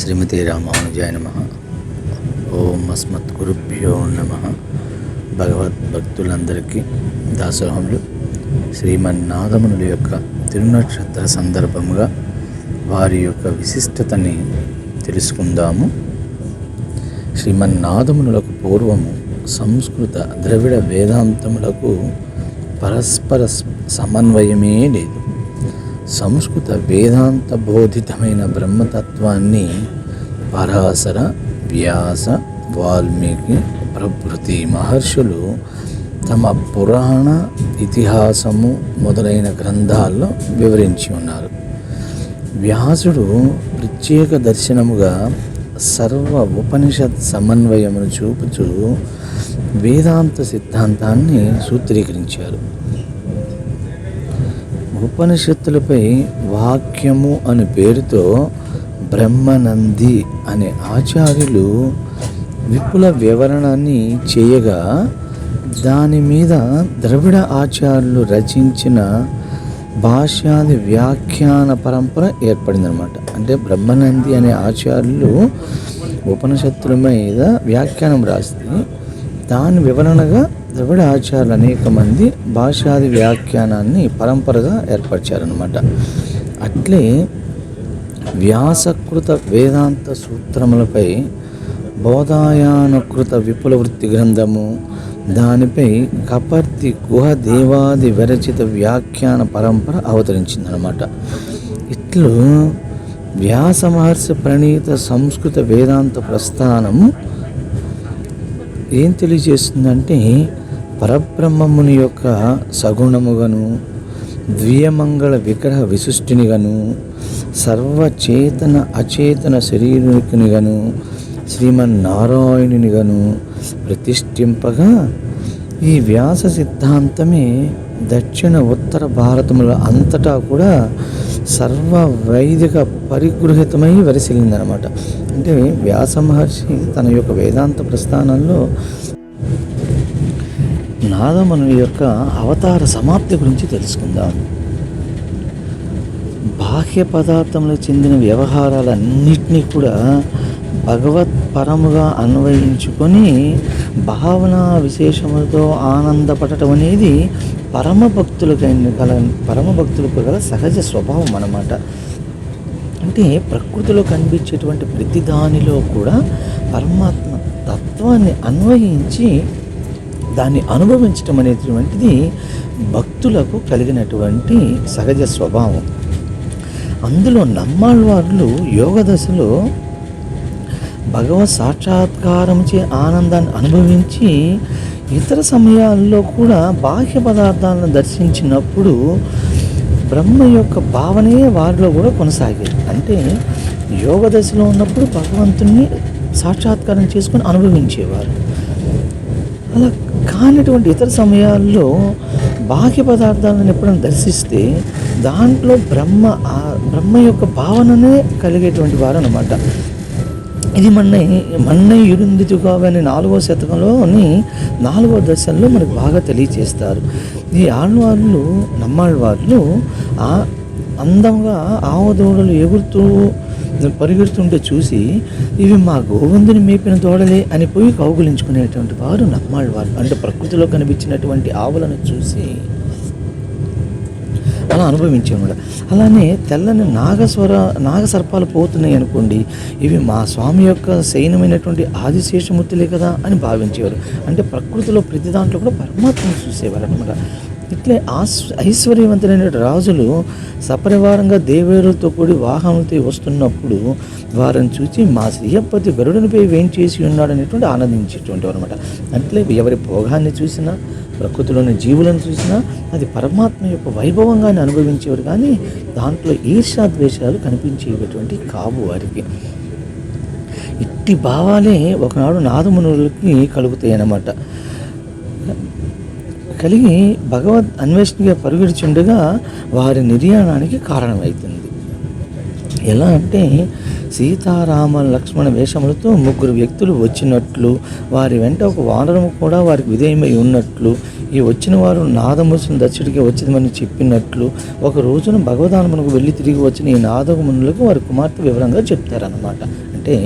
శ్రీమతి రామానుజాయ నమః. ఓం అస్మద్గురుభ్యో నమః. భగవద్భక్తులందరికీ దాసోహములు. శ్రీమన్నాథమునుల యొక్క తిరునక్షత్ర సందర్భముగా వారి యొక్క విశిష్టతని తెలుసుకుందాము. శ్రీమన్నాథమునులకు పూర్వము సంస్కృత ద్రవిడ వేదాంతములకు పరస్పర సమన్వయమే లేదు. సంస్కృత వేదాంత బోధితమైన బ్రహ్మతత్వాన్ని పరాశర, వ్యాస, వాల్మీకి ప్రభృతి మహర్షులు తమ పురాణ, ఇతిహాసము మొదలైన గ్రంథాల్లో వివరించి ఉన్నారు. వ్యాసుడు ప్రత్యేక దర్శనముగా సర్వ ఉపనిషత్ సమన్వయమును చూపుచూ వేదాంత సిద్ధాంతాన్ని సూత్రీకరించారు. ఉపనిషత్తులపై వాక్యము అనే పేరుతో బ్రహ్మనంది అనే ఆచార్యులు విపుల వివరణని చేయగా, దాని మీద ద్రవిడ ఆచార్యులు రచించిన భాష్యాది వ్యాఖ్యాన పరంపర ఏర్పడిందనమాట. అంటే బ్రహ్మనంది అనే ఆచార్యులు ఉపనిషత్తుల మీద వ్యాఖ్యానం రాస్తే దాని వివరణగా ద్రవిడ ఆచార్యులు అనేక మంది భాష్యాది వ్యాఖ్యానాన్ని పరంపరగా ఏర్పరిచారనమాట. అట్లే వ్యాసకృత వేదాంత సూత్రములపై బోధాయానకృత విపుల వృత్తి గ్రంథము, దానిపై కపర్తి గుహ దేవాది విరచిత వ్యాఖ్యాన పరంపర అవతరించిందనమాట. ఇట్లు వ్యాస మహర్షి ప్రణీత సంస్కృత వేదాంత ప్రస్థానం ఏం తెలియజేస్తుందంటే, పరబ్రహ్మముని యొక్క సగుణముగను, ద్వియమంగళ విగ్రహ విశిష్టినిగను, సర్వచేతన అచేతన శరీరునిగను, శ్రీమన్నారాయణునిగను ప్రతిష్ఠింపగా, ఈ వ్యాస సిద్ధాంతమే దక్షిణ ఉత్తర భారతముల అంతటా కూడా సర్వ వైదిక పరిగృహితమై వరిసిలిందనమాట. అంటే వ్యాస మహర్షి తన యొక్క వేదాంత ప్రస్థానంలో నాదముని యొక్క అవతార సమాప్తి గురించి తెలుసుకుందాం. బాహ్య పదార్థములకు చెందిన వ్యవహారాలన్నింటినీ కూడా భగవత్ పరముగా అన్వయించుకొని భావన విశేషములతో ఆనందపడటం అనేది పరమభక్తులకు గల సహజ స్వభావం అన్నమాట. అంటే ప్రకృతిలో కనిపించేటువంటి ప్రతి దానిలో కూడా పరమాత్మ తత్వాన్ని అన్వయించి దాన్ని అనుభవించటం అనేటువంటిది భక్తులకు కలిగినటువంటి సహజ స్వభావం. అందులో నమ్మాళ్ళవార్లు యోగ దశలో భగవత్ సాక్షాత్కారంచే ఆనందాన్ని అనుభవించి ఇతర సమయాల్లో కూడా బాహ్య పదార్థాలను దర్శించినప్పుడు బ్రహ్మ యొక్క భావనే వారిలో కూడా కొనసాగేది. అంటే యోగ దశలో ఉన్నప్పుడు భగవంతుని సాక్షాత్కారం చేసుకొని అనుభవించేవారు. అలా కానిటువంటి ఇతర సమయాల్లో బాహ్య పదార్థాలను ఎప్పుడైనా దర్శిస్తే దాంట్లో బ్రహ్మ యొక్క భావననే కలిగేటువంటి వారు అన్నమాట. ఇది మన్నై యురుందితుగా అనే 4వ శతకంలోని 4వ దశల్లో మనకు బాగా తెలియచేస్తారు. ఈ ఆళ్వార్లు, నమ్మాళ్ళవార్లు అందంగా ఆవదోడలు ఎగురుతూ పరిగెడుతుంటే చూసి, ఇవి మా గోవిందుని మేపిన దోడలే అని పోయి కౌగులించుకునేటువంటి వారు నమ్మాళ్ళవారు. అంటే ప్రకృతిలో కనిపించినటువంటి ఆవులను చూసి అలా అనుభవించేవాడు. అలానే తెల్లని నాగసర్పాలు పోతున్నాయి అనుకోండి, ఇవి మా స్వామి యొక్క శయనమైనటువంటి ఆదిశేషమూర్తులే కదా అని భావించేవారు. అంటే ప్రకృతిలో ప్రతి దాంట్లో కూడా పరమాత్మను చూసేవారు అనమాట. ఇట్లే ఐశ్వర్యవంతులైన రాజులు సపరివారంగా దేవేరులతో కూడి వాహనంతో వస్తున్నప్పుడు వారిని చూసి మా శ్రీయపతి గరుడునిపై వేంచేసి ఉన్నాడు అనేటువంటి ఆనందించేటువంటి అనమాట. అట్లే ఎవరి భోగాన్ని చూసినా, ప్రకృతిలోని జీవులను చూసినా అది పరమాత్మ యొక్క వైభవంగానే అనుభవించేవారు. కానీ దాంట్లో ఈర్ష్యాద్వేషాలు కనిపించేటువంటి కావు వారికి. ఇట్టి భావాలే ఒకనాడు నాదమునులకి కలుగుతాయి అన్నమాట. కలిగి భగవద్ అన్వేషణగా పరుగుడుచుండగా వారి నిర్యాణానికి కారణమవుతుంది. ఎలా అంటే సీతారామ లక్ష్మణ వేషములతో ముగ్గురు వ్యక్తులు వచ్చినట్లు, వారి వెంట ఒక వానరము కూడా వారికి విధేయమై ఉన్నట్లు, ఈ వచ్చిన వారు నాదముసుని దక్షుడికి వచ్చిందని చెప్పినట్లు, ఒక రోజున భగవదానమునకు వెళ్ళి తిరిగి వచ్చిన ఈ నాదమునులకు వారి కుమార్తె వివరంగా చెప్తారన్నమాట. అంటే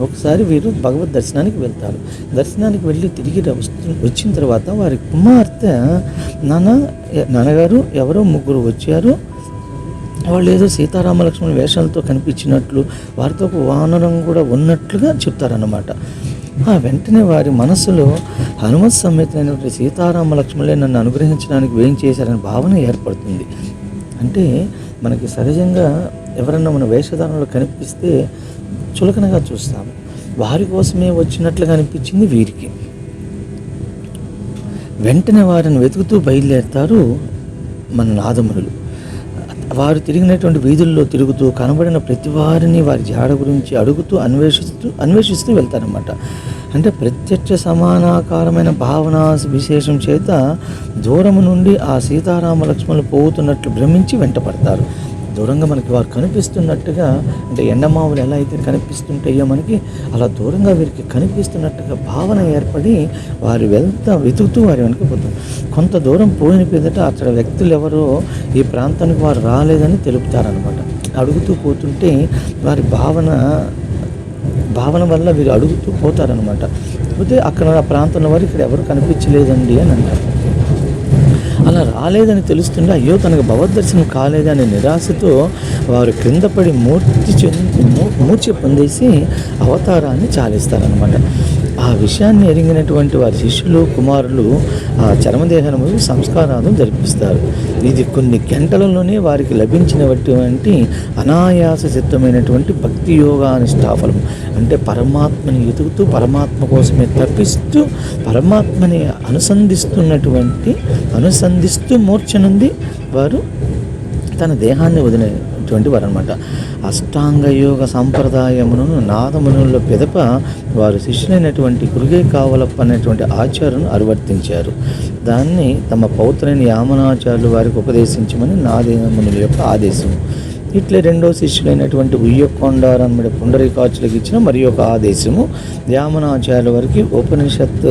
ఒకసారి వీరు భగవద్ దర్శనానికి వెళ్తారు. దర్శనానికి వెళ్ళి తిరిగి వచ్చిన తర్వాత వారి కుమార్తె, నాన్నగారు ఎవరో ముగ్గురు వచ్చారు, వాళ్ళు ఏదో సీతారామ లక్ష్మణ వేషాలతో కనిపించినట్లు, వారితో ఒక వానరం కూడా ఉన్నట్లుగా చెప్తారన్నమాట. ఆ వెంటనే వారి మనసులో హనుమత్ సమేతమైనటువంటి సీతారామ లక్ష్మణులే నన్ను అనుగ్రహించడానికి వేం చేశారనే భావన ఏర్పడుతుంది. అంటే మనకి సహజంగా ఎవరన్నా మన వేషధారణలో కనిపిస్తే చులకనగా చూస్తాము. వారి కోసమే వచ్చినట్లుగా అనిపించింది వీరికి. వెంటనే వారిని వెతుకుతూ బయలుదేరుతారు మన నాదమునులు. వారు తిరిగినటువంటి వీధుల్లో తిరుగుతూ కనబడిన ప్రతి వారిని వారి జాడ గురించి అడుగుతూ అన్వేషిస్తూ వెళ్తారన్నమాట. అంటే ప్రత్యక్ష సమానాకారమైన భావన విశేషం చేత దూరము నుండి ఆ సీతారామ లక్ష్మణులు పోతున్నట్లు భ్రమించి వెంటపడతారు. దూరంగా మనకి వారు కనిపిస్తున్నట్టుగా, అంటే ఎండమావులు ఎలా అయితే కనిపిస్తుంటాయో మనకి, అలా దూరంగా వీరికి కనిపిస్తున్నట్టుగా భావన ఏర్పడి వారు వెతుకుతూ వారి వెనుక పోతారు. కొంత దూరం పోయిన పిదట అక్కడ వ్యక్తులు ఎవరో ఈ ప్రాంతానికి వారు రాలేదని తెలుపుతారనమాట. అడుగుతూ పోతుంటే వారి భావన వల్ల వీరు అడుగుతూ పోతారనమాట. పోతే అక్కడ ఆ ప్రాంతంలో వారు ఇక్కడ ఎవరు కనిపించలేదండి అని అంటారు. అలా రాలేదని తెలుస్తుంటే అయ్యో తనకు భగవద్దర్శనం కాలేదనే నిరాశతో వారు క్రింద పడి మూర్ఛ పొందేసి అవతారాన్ని చాలిస్తారనమాట. ఆ విషయాన్ని ఎరిగినటువంటి వారి శిష్యులు కుమారులు ఆ చర్మదేహము సంస్కారాలు జరిపిస్తారు. ఇది కొన్ని గంటలలోనే వారికి లభించినటువంటి అనాయాస సిద్ధమైనటువంటి భక్తి యోగానుష్ఠాఫలం. అంటే పరమాత్మని ఎదుగుతూ పరమాత్మ కోసమే తప్పిస్తూ పరమాత్మని అనుసంధిస్తూ మూర్ఛ నుండి వారు తన దేహాన్ని వదిలేటువంటి వారు అనమాట. అష్టాంగ యోగ సాంప్రదాయమును నాదమునుల పిదప వారు శిష్యులైనటువంటి కురుగే కావలప్ప అనేటువంటి ఆచార్యులను అనువర్తించారు. దాన్ని తమ పౌత్రులైన యామనాచార్యులు వారికి ఉపదేశించమని నాదమునుల యొక్క ఆదేశం. ఇట్లే రెండో శిష్యులైనటువంటి ఉయ్యకొండారమ్మడి పుండరీకాచులకు ఇచ్చిన మరి ఒక ఆదేశము యామనాచార్యుల వారికి ఉపనిషత్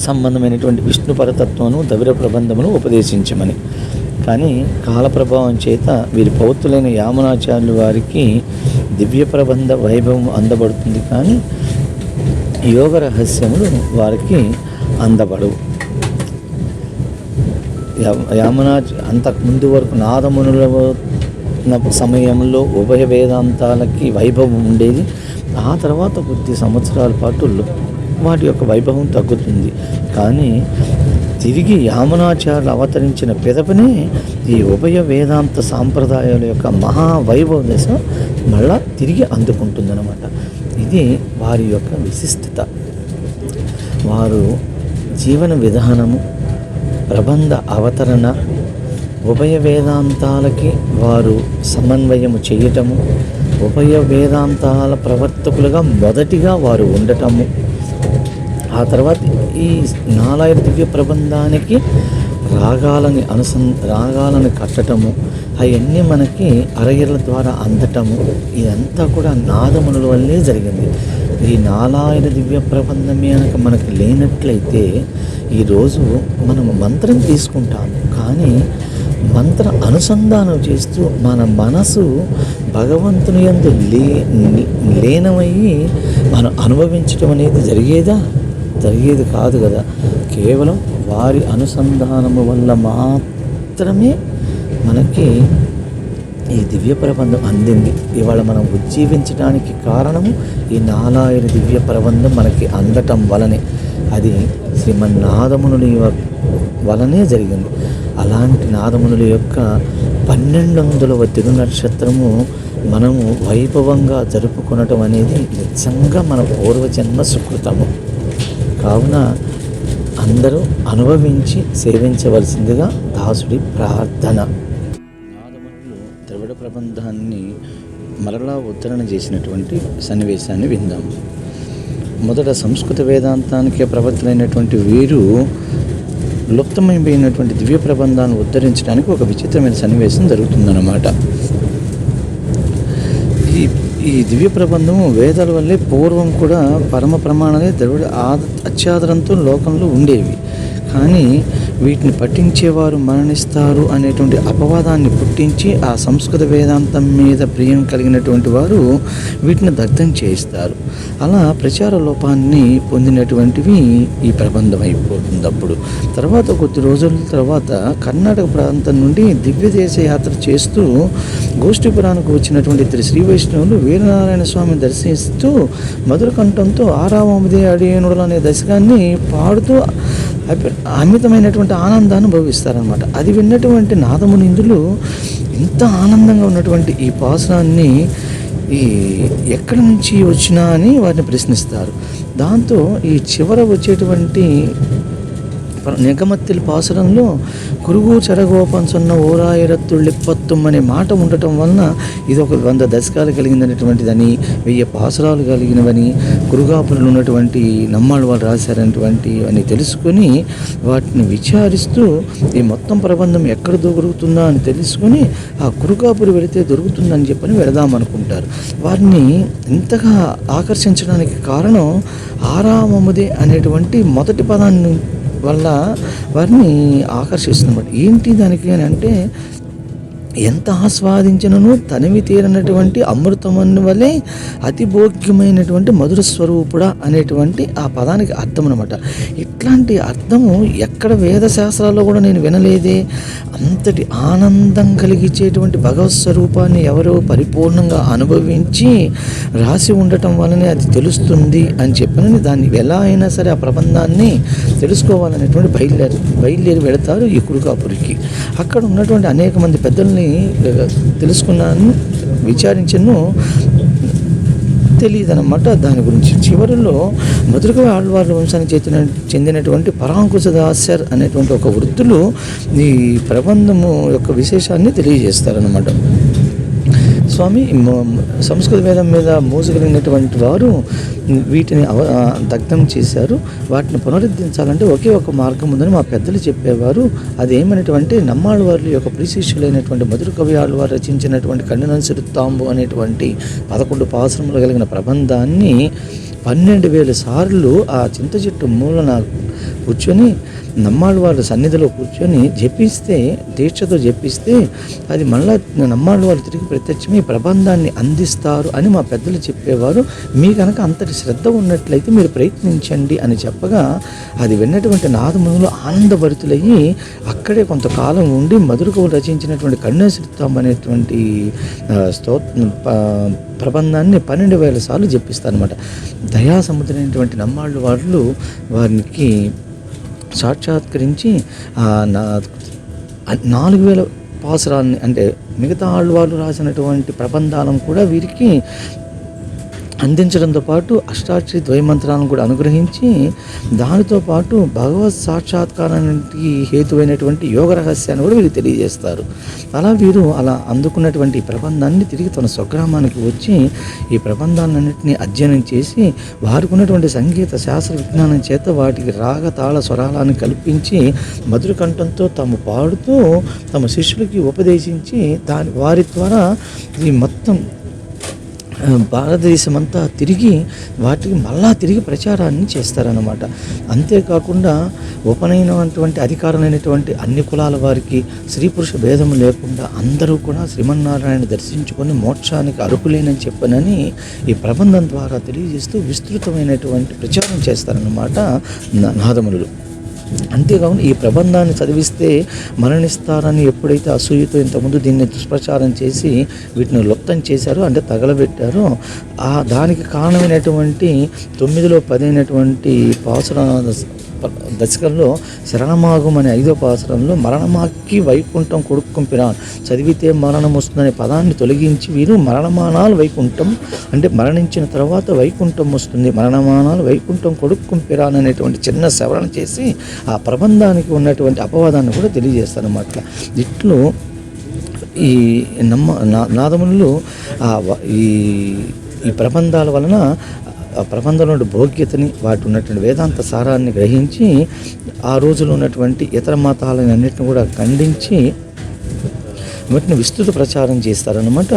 సంబంధమైనటువంటి విష్ణు పరతత్వమును దవిర ప్రబంధమును ఉపదేశించమని. కానీ కాలప్రభావం చేత వీరి పౌత్రులైన యామనాచార్యుల వారికి దివ్య ప్రబంధ వైభవం అందబడుతుంది, కానీ యోగ రహస్యములు వారికి అందబడవు. అంతకుముందు వరకు నాదమునుల సమయంలో ఉభయ వేదాంతాలకి వైభవం ఉండేది. ఆ తర్వాత కొద్ది సంవత్సరాల పాటు వాటి యొక్క వైభవం తగ్గుతుంది. కానీ తిరిగి యామనాచార్యులు అవతరించిన పిదపనే ఈ ఉభయ వేదాంత సాంప్రదాయాల యొక్క మహావైభవ దశ మళ్ళా తిరిగి అందుకుంటుందన్నమాట. ఇది వారి యొక్క విశిష్టత. వారు జీవన విధానము, ప్రబంధ అవతరణ, ఉభయ వేదాంతాలకి వారు సమన్వయము చేయటము, ఉభయ వేదాంతాల ప్రవర్తకులుగా మొదటిగా వారు ఉండటము, ఆ తర్వాత ఈ నాలాయిర దివ్య ప్రబంధానికి రాగాలను కట్టటము, అవన్నీ మనకి అరగిరల ద్వారా అందటము, ఇదంతా కూడా నాదమునుల వల్లే జరిగింది. ఈ నాలాయిర దివ్య ప్రబంధమే కనుక మనకి లేనట్లయితే ఈరోజు మనము మంత్రం తీసుకుంటాము, కానీ మంత్ర అనుసంధానం చేస్తూ మన మనసు భగవంతుని యందు లీనమయ్యి మనం అనుభవించడం అనేది జరిగేది కాదు కదా. కేవలం వారి అనుసంధానము వల్ల మాత్రమే మనకి ఈ దివ్య ప్రబంధం అందింది. ఇవాళ మనం ఉజ్జీవించడానికి కారణము ఈ నాలాయిర దివ్య ప్రబంధం మనకి అందటం వలనే. అది శ్రీమన్నాదమునుల వలనే జరిగింది. అలాంటి నాదమునుల యొక్క 1200వ తిరునక్షత్రము మనము వైభవంగా జరుపుకొనటం అనేది నిజంగా మన పూర్వజన్మ సుకృతము. కావున అందరూ అనుభవించి సేవించవలసిందిగా దాసుడి ప్రార్థన. నాదమునులు ద్రవిడ ప్రబంధాన్ని మరలా ఉద్ధరణ చేసినటువంటి సన్నివేశాన్ని విందాం. మొదట సంస్కృత వేదాంతానికే ప్రవర్తనైనటువంటి వీరు లుప్తమైపోయినటువంటి దివ్య ప్రబంధాన్ని ఉద్ధరించడానికి ఒక విచిత్రమైన సన్నివేశం జరుగుతుందన్నమాట. ఈ ఈ దివ్య ప్రబంధము వేదాల వల్లే పూర్వం కూడా పరమ ప్రమాణాలే ద్రవిడ అత్యాదరంతో లోకంలో ఉండేవి. కానీ వీటిని పఠించేవారు మరణిస్తారు అనేటువంటి అపవాదాన్ని పుట్టించి ఆ సంస్కృత వేదాంతం మీద ప్రియం కలిగినటువంటి వారు వీటిని దగ్ధం చేయిస్తారు. అలా ప్రచార లోపాన్ని పొందినటువంటివి ఈ ప్రబంధం అయిపోతుంది. అప్పుడు తర్వాత కొద్ది రోజుల తర్వాత కర్ణాటక ప్రాంతం నుండి దివ్య దేశ యాత్ర చేస్తూ గోష్ఠీపురానికి వచ్చినటువంటి ఇద్దరు శ్రీ వైష్ణవులు వీరనారాయణ స్వామిని దర్శిస్తూ మధుర కంఠంతో ఆరామముదే అడియనుడు అనే దశకాన్ని పాడుతూ అమితమైనటువంటి ఆనందాన్ని అనుభవిస్తారనమాట. అది విన్నటువంటి నాదమునిందులు ఇంత ఆనందంగా ఉన్నటువంటి ఈ పాసురాన్ని ఎక్కడి నుంచి వచ్చినా అని వారిని ప్రశ్నిస్తారు. దాంతో ఈ చివర వచ్చేటువంటి నిగమత్తిలి పాసురంలో కురుగు చెరగోపం సొన్న ఓరాయిరత్తుళ్ళిప్పత్తుం అనే మాట ఉండటం వలన ఇది ఒక 100 దశకాలు కలిగిందనేటువంటిదని, 1000 పాసురాలు కలిగినవని, కురుగాపులు ఉన్నటువంటి నమ్మాళ్ళు వాళ్ళు రాశారనేటువంటి అని తెలుసుకొని వాటిని విచారిస్తూ ఈ మొత్తం ప్రబంధం ఎక్కడ దొరుకుతుందా అని తెలుసుకొని ఆ కురుగాపురి వెళితే దొరుకుతుందని చెప్పని వెళదామనుకుంటారు. వారిని ఇంతగా ఆకర్షించడానికి కారణం ఆరామముదే అనేటువంటి మొదటి పదాన్ని వల్ల వారిని ఆకర్షిస్తున్నమాట. ఏంటి దానికి అని అంటే, ఎంత ఆస్వాదించినను తనివి తీరనటువంటి అమృతమని వలె అతి భోగ్యమైనటువంటి మధుర స్వరూపుడా అనేటువంటి ఆ పదానికి అర్థం అనమాట. ఇట్లాంటి అర్థము ఎక్కడ వేద శాస్త్రాల్లో కూడా నేను వినలేదే. అంతటి ఆనందం కలిగించేటువంటి భగవత్ స్వరూపాన్ని ఎవరో పరిపూర్ణంగా అనుభవించి రాసి ఉండటం వల్లనే అది తెలుస్తుంది అని చెప్పినని దాన్ని ఎలా అయినా సరే ఆ ప్రబంధాన్ని తెలుసుకోవాలనేటువంటి బయలుదేరి వెళతారు ఈ కురుకాపురికి. అక్కడ ఉన్నటువంటి అనేక మంది పెద్దల్ని తెలుసుకున్నాను, విచారించను, తెలియదన్నమాట దాని గురించి. చివరిలో మధురకవి ఆళ్వార్ల వంశానికి చెందినటువంటి పరాంకుశదాసర్ అనేటువంటి ఒక వృత్తులు ఈ ప్రబంధము యొక్క విశేషాన్ని తెలియజేస్తారన్నమాట. స్వామి సంస్కృత వేదం మీద మోసుగలిగినటువంటి వారు వీటిని దగ్ధం చేశారు. వాటిని పునరుద్ధరించాలంటే ఒకే ఒక మార్గం ఉందని మా పెద్దలు చెప్పేవారు. అదేమనేటువంటి నమ్మాళ్ళ వారి యొక్క ప్రిశిష్యులైనటువంటి మధుర కవి ఆళ్వారు రచించినటువంటి కన్నునసిరుత్తాంబు అనేటువంటి 11 పాసురములు కలిగిన ప్రబంధాన్ని 12,000 సార్లు ఆ చింత చెట్టు మూలన కూర్చొని నమ్మాళ్ళ వాళ్ళ సన్నిధిలో కూర్చొని జపిస్తే, దీక్షతో జపిస్తే అది మళ్ళా నమ్మాళ్ళ వాళ్ళు తిరిగి ప్రత్యక్షమే ప్రబంధాన్ని అందిస్తారు అని మా పెద్దలు చెప్పేవారు. మీ కనుక అంతటి శ్రద్ధ ఉన్నట్లయితే మీరు ప్రయత్నించండి అని చెప్పగా అది విన్నటువంటి నాదమునులు ఆనందభరితులయ్యి అక్కడే కొంతకాలం ఉండి మధుర కవులు రచించినటువంటి కన్యాశ్రిత్వం అనేటువంటి ప్రబంధాన్ని 12,000 సార్లు జపిస్తారనమాట. దయాసముద్రైనటువంటి నమ్మాళ్ళు వాళ్ళు వారికి సాక్షాత్కరించి 4,000 పాసురాన్ని అంటే మిగతా ఆళ్వాళ్ళు రాసినటువంటి ప్రబంధాలను కూడా వీరికి అందించడంతో పాటు అష్టాక్షరి ద్వైమంత్రాలను కూడా అనుగ్రహించి దానితో పాటు భగవత్ సాక్షాత్కారానికి హేతువైనటువంటి యోగ రహస్యాన్ని కూడా వీరు తెలియజేస్తారు. అలా వీరు అలా అందుకున్నటువంటి ప్రబంధాన్ని తిరిగి తన స్వగ్రామానికి వచ్చి ఈ ప్రబంధాలన్నింటినీ అధ్యయనం చేసి వారికి ఉన్నటువంటి సంగీత శాస్త్ర విజ్ఞానం చేత వాటికి రాగ తాళ స్వరాలను కల్పించి మధుర కంఠంతో తాము పాడుతూ తమ శిష్యులకి ఉపదేశించి వారి ద్వారా ఈ మొత్తం భారతదేశమంతా తిరిగి వాటికి మళ్ళా తిరిగి ప్రచారాన్ని చేస్తారన్నమాట. అంతేకాకుండా ఉపనయనటువంటి అధికారులైనటువంటి అన్ని కులాల వారికి స్త్రీ పురుష భేదం లేకుండా అందరూ కూడా శ్రీమన్నారాయణ దర్శించుకొని మోక్షానికి అర్హులేనని చెప్పనని ఈ ప్రబంధం ద్వారా తెలియజేస్తూ విస్తృతమైనటువంటి ప్రచారం చేస్తారన్నమాట నాదములు. అంతేకాకుండా ఈ ప్రబంధాన్ని చదివిస్తే మరణిస్తారని ఎప్పుడైతే అసూయతో ఇంతకుముందు దీన్ని దుష్ప్రచారం చేసి వీటిని లుప్తం చేశారో అంటే తగలబెట్టారో దానికి కారణమైనటువంటి 9లో 10 అయినటువంటి పాసుర దశకంలో శరణమాగం అనే 5వ పాసురంలో మరణమాకి వైకుంఠం కొడుక్కుంపిరాన్ చదివితే మరణం వస్తుందనే పదాన్ని తొలగించి వీరు మరణమానాలు వైకుంఠం అంటే మరణించిన తర్వాత వైకుంఠం వస్తుంది, మరణమానాలు వైకుంఠం కొడుక్కుంపిరాన్ అనేటువంటి చిన్న సవరణ చేసి ఆ ప్రబంధానికి ఉన్నటువంటి అపవాదాన్ని కూడా తెలియజేస్తారన్నమాట. ఇట్లు ఈ నాదములు ఈ ప్రబంధాల వలన ఆ ప్రబంధంలో భోగ్యతని వాటి ఉన్నటువంటి వేదాంత సారాన్ని గ్రహించి ఆ రోజులో ఉన్నటువంటి ఇతర మతాలన్నింటిని కూడా ఖండించి వీటిని విస్తృత ప్రచారం చేస్తారన్నమాట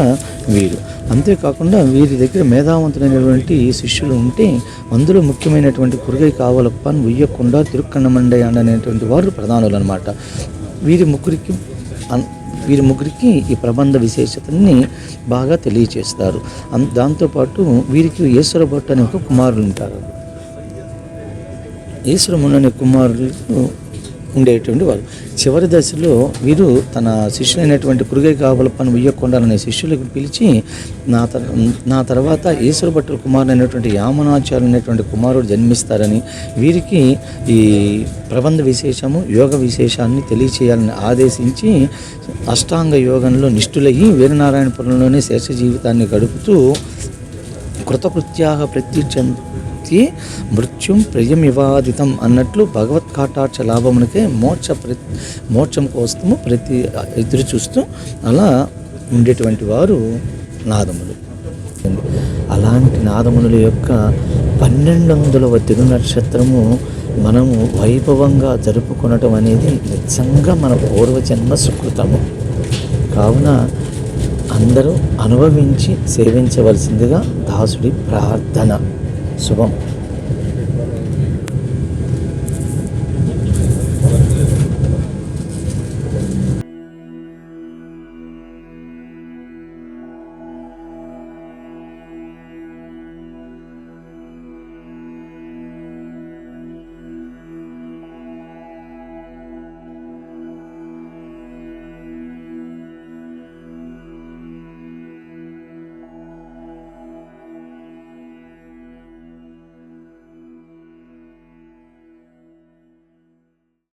వీరు. అంతేకాకుండా వీరి దగ్గర మేధావంతులైనటువంటి శిష్యులు ఉంటే అందులో ముఖ్యమైనటువంటి కురుగై కావలప్పన్, ఉయ్యకొండ, తిరుక్కన్నమండయాన్ అనేటువంటి వారు ప్రధానులు అనమాట. వీరి ముగ్గురికి ఈ ప్రబంధ విశేషతని బాగా తెలియచేస్తారు. దాంతోపాటు వీరికి ఈశ్వర భట్ అనే ఒక కుమారులు ఉంటారు. ఈశ్వరమును అనే కుమారులు ఉండేటువంటి వారు. చివరి దశలో వీరు తన శిష్యులైనటువంటి కురుగై కావలప్పన్, ఉయ్యకొండలనే శిష్యులకు పిలిచి నా తర్వాత ఈశ్వర భట్టుల కుమారుడు అయినటువంటి యామనాచార్యులు అనేటువంటి కుమారుడు జన్మిస్తారని, వీరికి ఈ ప్రబంధ విశేషము, యోగ విశేషాన్ని తెలియచేయాలని ఆదేశించి అష్టాంగ యోగంలో నిష్ఠులయ్యి వీరనారాయణపురంలోనే శేష జీవితాన్ని గడుపుతూ కృతకృత్యాహ ప్రత్యుచ్యంతి మృత్యుం ప్రియమివాదితం అన్నట్లు భగవత్ కాటాక్ష లాభమునకే మోక్షం కోసము ఎదురు చూస్తూ అలా ఉండేటువంటి వారు నాదములు. అలాంటి నాదమునుల యొక్క 1200వ తిరునక్షత్రము మనము వైభవంగా జరుపుకొనటం అనేది నిజంగా మన పూర్వజన్మ సుకృతము. కావున అందరూ అనుభవించి సేవించవలసిందిగా దాసుడి ప్రార్థన. శుభం.